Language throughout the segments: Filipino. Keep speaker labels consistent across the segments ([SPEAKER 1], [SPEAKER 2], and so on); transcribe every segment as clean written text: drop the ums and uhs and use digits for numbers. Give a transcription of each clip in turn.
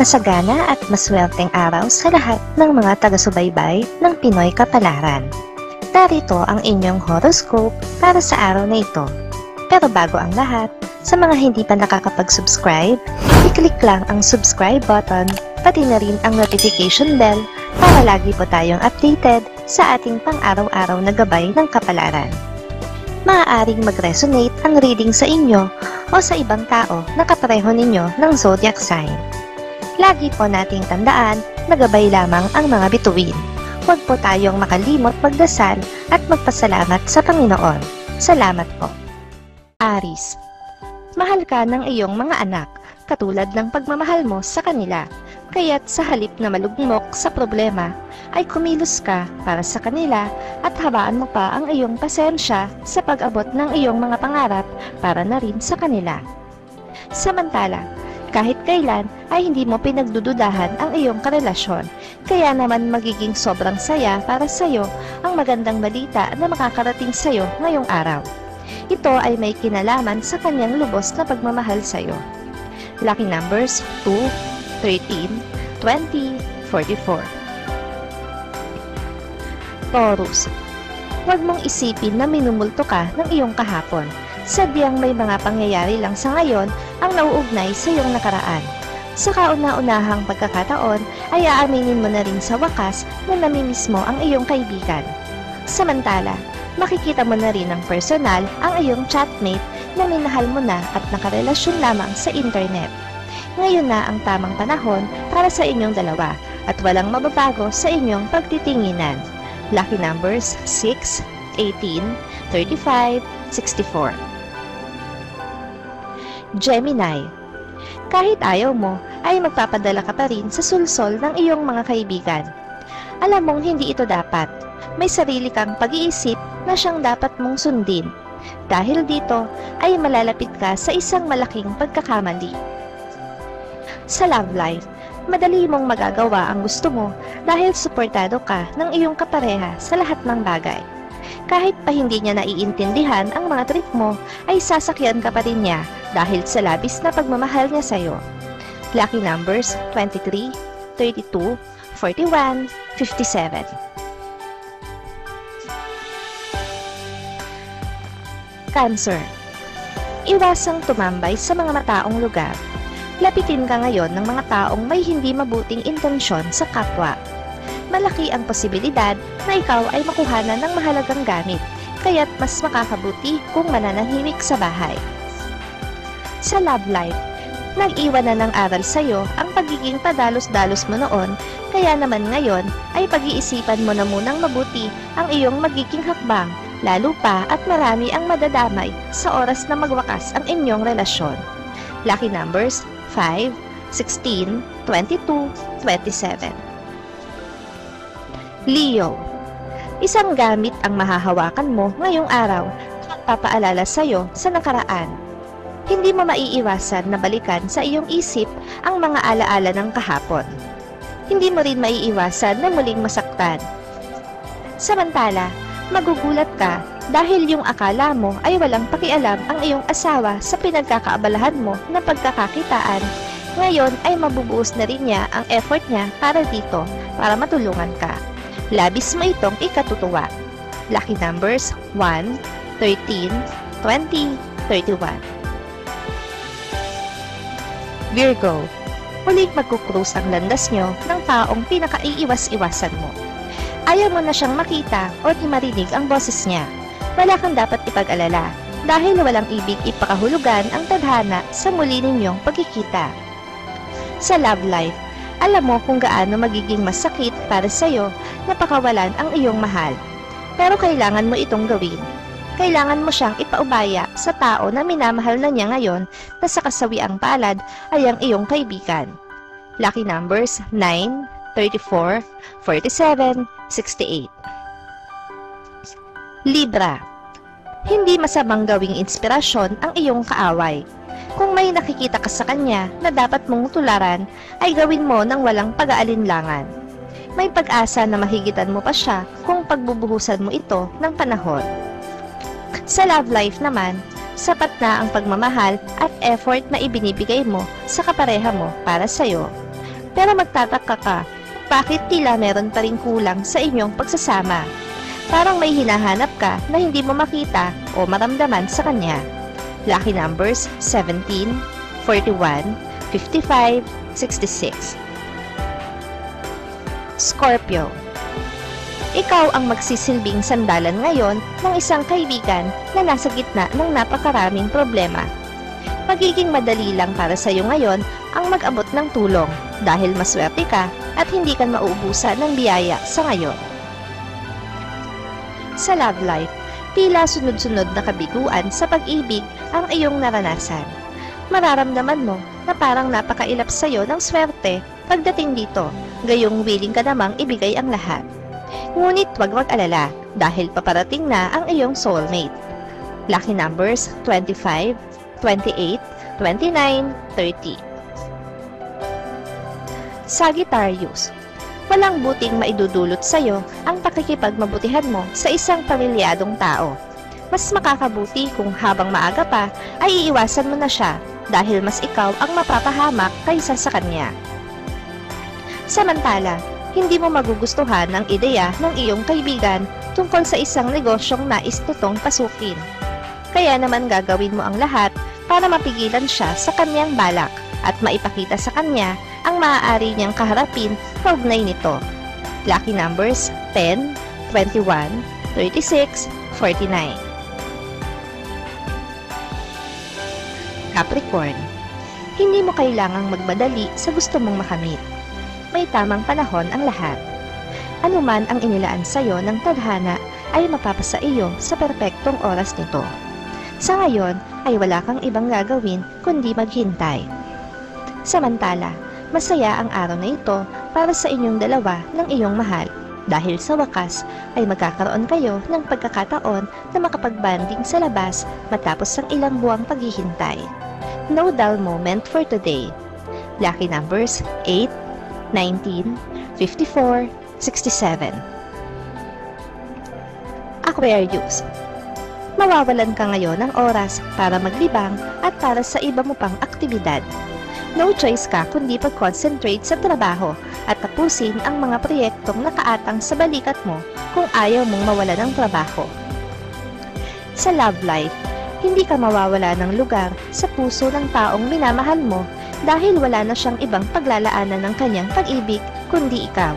[SPEAKER 1] Masagana at maswerteng araw sa lahat ng mga taga-subaybay ng Pinoy Kapalaran. Narito ang inyong horoscope para sa araw na ito. Pero bago ang lahat, sa mga hindi pa nakakapag-subscribe, i-click lang ang subscribe button, pati na rin ang notification bell para lagi po tayong updated sa ating pang-araw-araw na gabay ng kapalaran. Maaaring mag-resonate ang reading sa inyo o sa ibang tao na kapareho ninyo ng zodiac sign. Lagi po nating tandaan na gabay lamang ang mga bituin. Huwag po tayong makalimot magdasal at magpasalamat sa Panginoon. Salamat po. Aries, mahal ka ng iyong mga anak, katulad ng pagmamahal mo sa kanila. Kaya't sa halip na malugmok sa problema, ay kumilos ka para sa kanila at habaan mo pa ang iyong pasensya sa pag-abot ng iyong mga pangarap para na rin sa kanila. Samantala, kahit kailan ay hindi mo pinagdududahan ang iyong karelasyon, kaya naman magiging sobrang saya para sa iyo ang magandang balita na makakarating sa iyo ngayong araw. Ito ay may kinalaman sa kanyang lubos na pagmamahal sa iyo. Lucky numbers 2, 13, 20, 44. Taurus, huwag mong isipin na minumulto ka ng iyong kahapon. Sadyang may mga pangyayari lang sa ngayon ang nauugnay sa iyong nakaraan. Sa kauna-unahang pagkakataon ay aaminin mo na rin sa wakas na namimiss mo ang iyong kaibigan. Samantala, makikita mo na rin ng personal ang iyong chatmate na minahal mo na at nakarelasyon lamang sa internet. Ngayon na ang tamang panahon para sa inyong dalawa at walang mababago sa inyong pagtitinginan. Lucky numbers 6, 18, 35, 64. Gemini, kahit ayaw mo, ay magpapadala ka pa rin sa sulsol ng iyong mga kaibigan. Alam mong hindi ito dapat. May sarili kang pag-iisip na siyang dapat mong sundin. Dahil dito, ay malalapit ka sa isang malaking pagkakamali. Sa love life, madali mong magagawa ang gusto mo dahil suportado ka ng iyong kapareha sa lahat ng bagay. Kahit pa hindi niya naiintindihan ang mga trip mo, ay sasakyan ka pa rin niya dahil sa labis na pagmamahal niya sa iyo. Lucky numbers 23, 32, 41, 57. Cancer, iwasang tumambay sa mga mataong lugar. Lapitin ka ngayon ng mga taong may hindi mabuting intensyon sa kapwa. Malaki ang posibilidad na ikaw ay makuhanan ng mahalagang gamit, kaya't mas makakabuti kung mananahimik sa bahay. Sa love life, nag-iwan na ng aral sa'yo ang pagiging padalos-dalos mo noon, kaya naman ngayon ay pag-iisipan mo na munang mabuti ang iyong magiging hakbang, lalo pa at marami ang madadamay sa oras na magwakas ang inyong relasyon. Lucky numbers 5, 16, 22, 27. Leo, isang gamit ang mahahawakan mo ngayong araw na magpapaalala sa'yo sa nakaraan. Hindi mo maiiwasan na balikan sa iyong isip ang mga alaala ng kahapon. Hindi mo rin maiiwasan na muling masaktan. Samantala, magugulat ka dahil yung akala mo ay walang pakialam ang iyong asawa sa pinagkakaabalahan mo na pagkakakitaan. Ngayon ay mabubuos na rin niya ang effort niya para dito, para matulungan ka. Labis mo itong ikatutuwa. Lucky numbers 1, 13, 20, 31. Virgo, muling magkukrus ang landas nyo ng taong pinakaiiwas-iwasan mo. Ayaw mo na siyang makita o di marinig ang boses niya. Wala kang dapat ipag-alala dahil walang ibig ipakahulugan ang tadhana sa muli ninyong pagkikita. Sa love life, alam mo kung gaano magiging masakit para sa'yo na pakawalan ang iyong mahal. Pero kailangan mo itong gawin. Kailangan mo siyang ipaubaya sa tao na minamahal na niya ngayon na sa kasawiang palad ay ang iyong kaibigan. Lucky numbers 9, 34, 47, 68. Libra, hindi masamang gawing inspirasyon ang iyong kaaway. Kung may nakikita ka sa kanya na dapat mong tularan, ay gawin mo ng walang pag-aalinlangan. May pag-asa na mahigitan mo pa siya kung pagbubuhusan mo ito ng panahon. Sa love life naman, sapat na ang pagmamahal at effort na ibinibigay mo sa kapareha mo para sa'yo. Pero magtataka ka, bakit tila meron pa rin kulang sa inyong pagsasama? Parang may hinahanap ka na hindi mo makita o maramdaman sa kanya. Lucky numbers 17, 41, 55, 66. Scorpio. Ikaw ang magsisilbing sandalan ngayon ng isang kaibigan na nasa gitna ng napakaraming problema. Magiging madali lang para sa iyo ngayon ang mag-abot ng tulong dahil maswerte ka at hindi ka mauubusan ng biyaya sa ngayon. Sa love life, tila sunod-sunod na kabiguan sa pag-ibig ang iyong naranasan. Mararamdaman mo na parang napakailap sa iyo ng swerte pagdating dito, gayong willing ka namang ibigay ang lahat. Ngunit huwag mag-alala dahil paparating na ang iyong soulmate. Lucky numbers 25, 28, 29, 30. Sagittarius. Walang buting maidudulot sa iyo ang pakikipagmabutihan mo sa isang pamilyadong tao. Mas makakabuti kung habang maaga pa ay iiwasan mo na siya dahil mas ikaw ang mapapahamak kaysa sa kanya. Samantala, hindi mo magugustuhan ang ideya ng iyong kaibigan tungkol sa isang negosyong nais nitong pasukin. Kaya naman gagawin mo ang lahat para mapigilan siya sa kanyang balak at maipakita sa kanya ang maaari niyang kaharapin kaugnay nito. Lucky numbers 10, 21, 36, 49. Capricorn. Hindi mo kailangang magmadali sa gusto mong makamit. May tamang panahon ang lahat. Anuman ang inilaan sa iyo ng tadhana ay mapapasa iyo sa perpektong oras nito. Sa ngayon ay wala kang ibang gagawin kundi maghintay. Samantala, masaya ang araw na ito para sa inyong dalawa ng iyong mahal dahil sa wakas ay magkakaroon kayo ng pagkakataon na makapagbanding sa labas matapos ang ilang buwang paghihintay. No dull moment for today. Lucky numbers 8, 19, 54, 67. Aquarius. Mawawalan ka ngayon ng oras para maglibang at para sa iba mo pang aktibidad. No choice ka kundi pag-concentrate sa trabaho at tapusin ang mga proyektong nakaatang sa balikat mo kung ayaw mong mawala ng trabaho. Sa love life, hindi ka mawawala ng lugar sa puso ng taong minamahal mo dahil wala na siyang ibang paglalaanan ng kanyang pag-ibig kundi ikaw.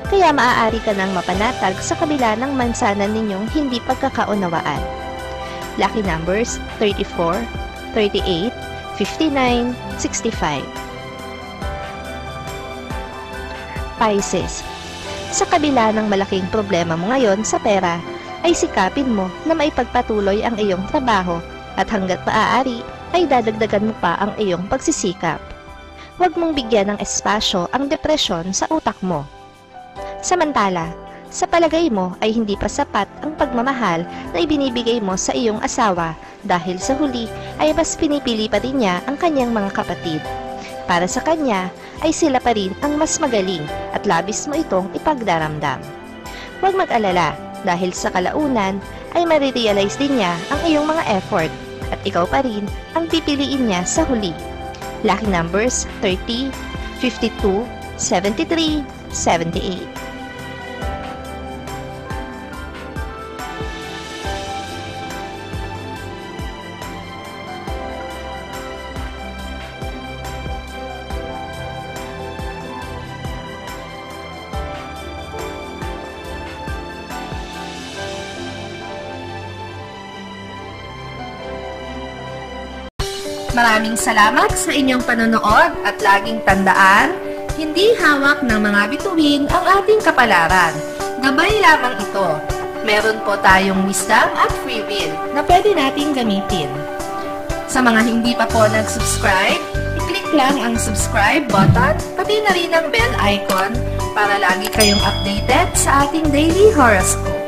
[SPEAKER 1] Kaya maaari ka nang mapanatag sa kabila ng mansanan ninyong hindi pagkakaunawaan. Lucky numbers 34, 38, 59, 65. Pisces. Sa kabila ng malaking problema mo ngayon sa pera, ay sikapin mo na maipagpatuloy ang iyong trabaho at hanggat maaari ay dadagdagan mo pa ang iyong pagsisikap. Huwag mong bigyan ng espasyo ang depresyon sa utak mo. Samantala, sa palagay mo ay hindi pa sapat ang pagmamahal na ibinibigay mo sa iyong asawa dahil sa huli ay mas pinipili pa rin niya ang kanyang mga kapatid. Para sa kanya ay sila pa rin ang mas magaling at labis mo itong ipagdaramdam. Huwag mag-alala dahil sa kalaunan ay marirealize din niya ang iyong mga effort at ikaw pa rin ang pipiliin niya sa huli. Lucky numbers 30, 52, 73, 78.
[SPEAKER 2] Maraming salamat sa inyong panonood at laging tandaan, hindi hawak ng mga bituin ang ating kapalaran. Gabay lamang ito. Meron po tayong wisdom at free will na pwede nating gamitin. Sa mga hindi pa po nag-subscribe, i-click lang ang subscribe button, pati na rin ang bell icon para lagi kayong updated sa ating daily horoscope.